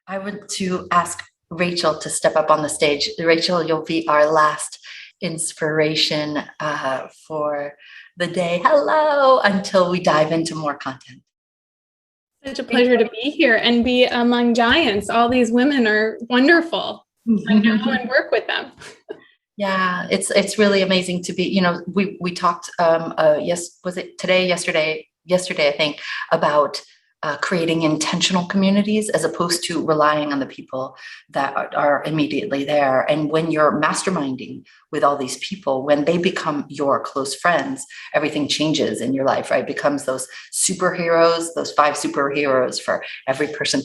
I would to ask Rachel to step up on the stage. Rachel, you'll be our last inspiration for the day. Hello, until we dive into more content. Such a pleasure to be here and be among giants. All these women are wonderful. I know and work with them. Yeah, it's really amazing to be. We talked. Was it today? Yesterday, I think, about creating intentional communities as opposed to relying on the people that are immediately there. And when you're masterminding with all these people, when they become your close friends, everything changes in your life, right? It becomes those superheroes, those 5 superheroes for every person.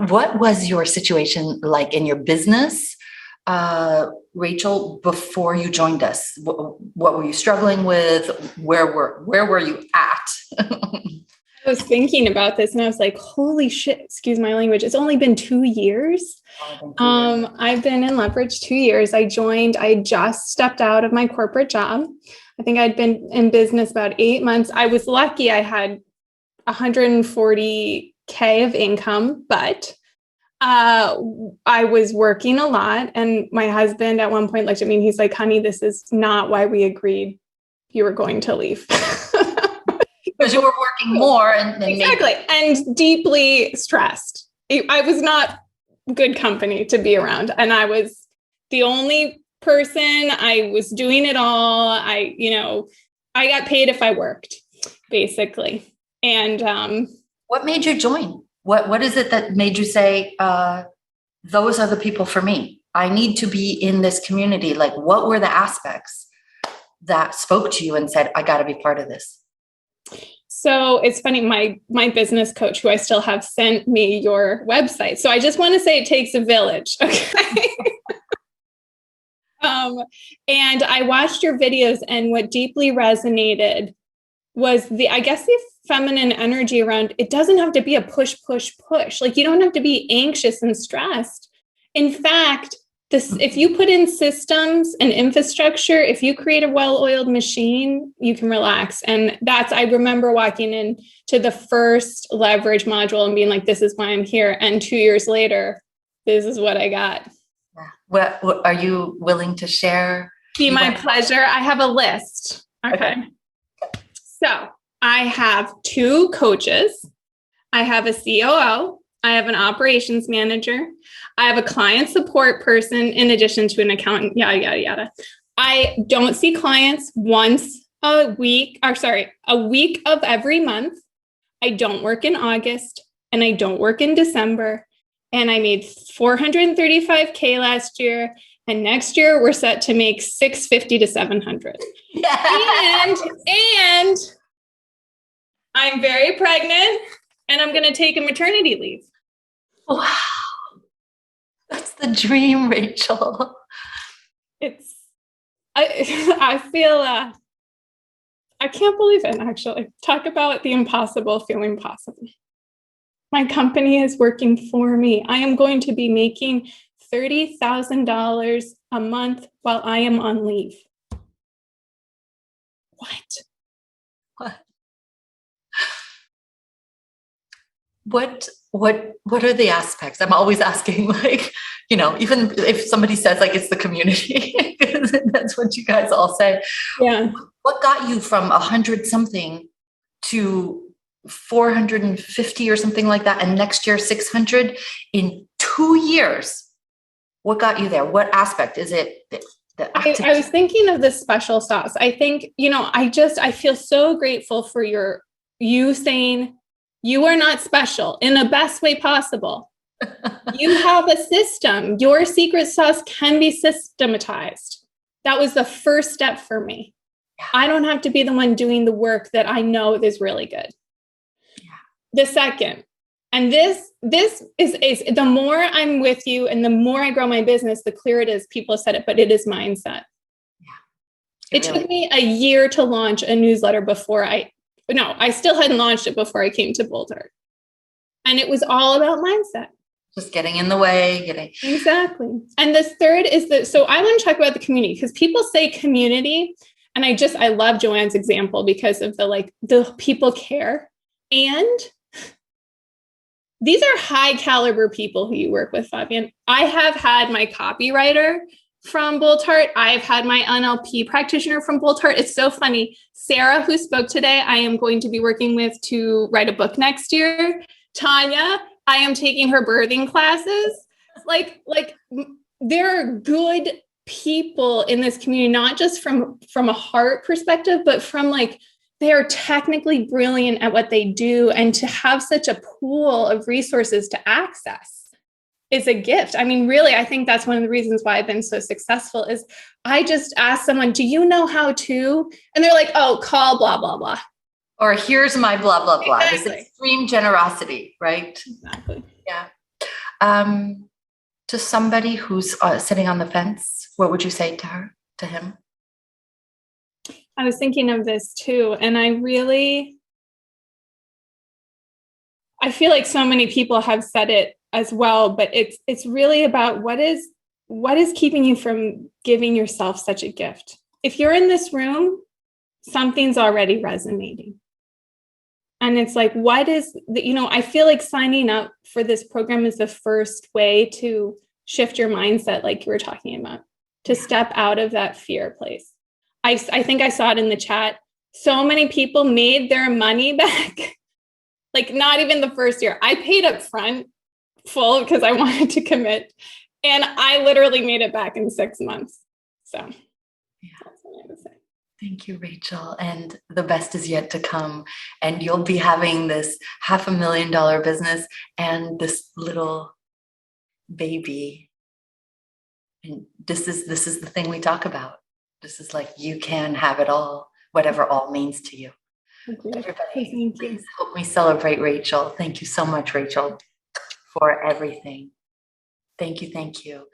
What was your situation like in your business, Rachel, before you joined us? What were you struggling with? Where were you at? I was thinking about this and I was like, holy shit, excuse my language. It's only been 2 years. I've been in leverage 2 years. I just stepped out of my corporate job. I think I'd been in business about 8 months. I was lucky. I had 140K of income, but I was working a lot. And my husband at one point looked at me and he's like, honey, this is not why we agreed you were going to leave. Because you were working more exactly. And deeply stressed. I was not good company to be around. And I was the only person. I was doing it all. I got paid if I worked, basically. And what made you join? What is it that made you say, those are the people for me? I need to be in this community. Like, what were the aspects that spoke to you and said, I got to be part of this? So it's funny, my business coach, who I still have, sent me your website. So I just want to say it takes a village. Okay. And I watched your videos, and what deeply resonated was the feminine energy around, it doesn't have to be a push, push, push. Like, you don't have to be anxious and stressed. In fact, if you put in systems and infrastructure, if you create a well-oiled machine, you can relax. And I remember walking into the first leverage module and being like, this is why I'm here. And 2 years later, this is what I got. What are you willing to share? Be my pleasure. I have a list. Okay. So I have 2 coaches. I have a COO. I have an operations manager. I have a client support person in addition to an accountant, yada, yada, yada. I don't see clients once a week of every month. I don't work in August and I don't work in December. And I made $435K last year. And next year we're set to make $650 to $700. Yeah. And I'm very pregnant and I'm going to take a maternity leave. Wow. That's the dream, Rachel. I feel, I can't believe it, actually. Talk about the impossible feeling possible. My company is working for me. I am going to be making $30,000 a month while I am on leave. What are the aspects? I'm always asking, like, even if somebody says like it's the community, that's what you guys all say. Yeah. What got you from 100 something to 450 or something like that, and next year 600 in 2 years? What got you there? What aspect is it? I was thinking of the special sauce. I think, I feel so grateful for you saying you are not special in the best way possible. You have a system. Your secret sauce can be systematized. That was the first step for me. Yeah. I don't have to be the one doing the work that I know is really good. Yeah. The second, and this is the more I'm with you and the more I grow my business, the clearer it is. People have said it, but it is mindset. Yeah. It took me a year to launch a newsletter I still hadn't launched it before I came to Boldheart. And it was all about mindset. Just getting in the way. Exactly. And the third is so I want to talk about the community, because people say community. And I love Joanne's example because of the people care. And these are high caliber people who you work with, Fabian. I have had my copywriter from Boldheart. I've had my NLP practitioner from Boldheart. It's so funny. Sarah, who spoke today, I am going to be working with to write a book next year. Tanya, I am taking her birthing classes. Like there are good people in this community, not just from a heart perspective, but from like, they are technically brilliant at what they do. And to have such a pool of resources to access is a gift. I mean, really, I think that's one of the reasons why I've been so successful is I just ask someone, do you know how to? And they're like, oh, call blah, blah, blah. Or here's my blah, blah, blah. Exactly. This extreme generosity, right? Exactly. Yeah. To somebody who's sitting on the fence, what would you say to him? I was thinking of this too. And I feel like so many people have said it as well, but it's really about what is keeping you from giving yourself such a gift. If you're in this room, something's already resonating. And it's like, I feel like signing up for this program is the first way to shift your mindset, like you were talking about, to step out of that fear place. I think I saw it in the chat. So many people made their money back, like not even the first year. I paid up front full because I wanted to commit. And I literally made it back in 6 months. So that's what I would say. Thank you, Rachel. And the best is yet to come. And you'll be having this $500,000 business and this little baby. And this is the thing we talk about. This is like, you can have it all, whatever all means to you. Everybody, please help me celebrate Rachel. Thank you so much, Rachel, for everything. Thank you. Thank you.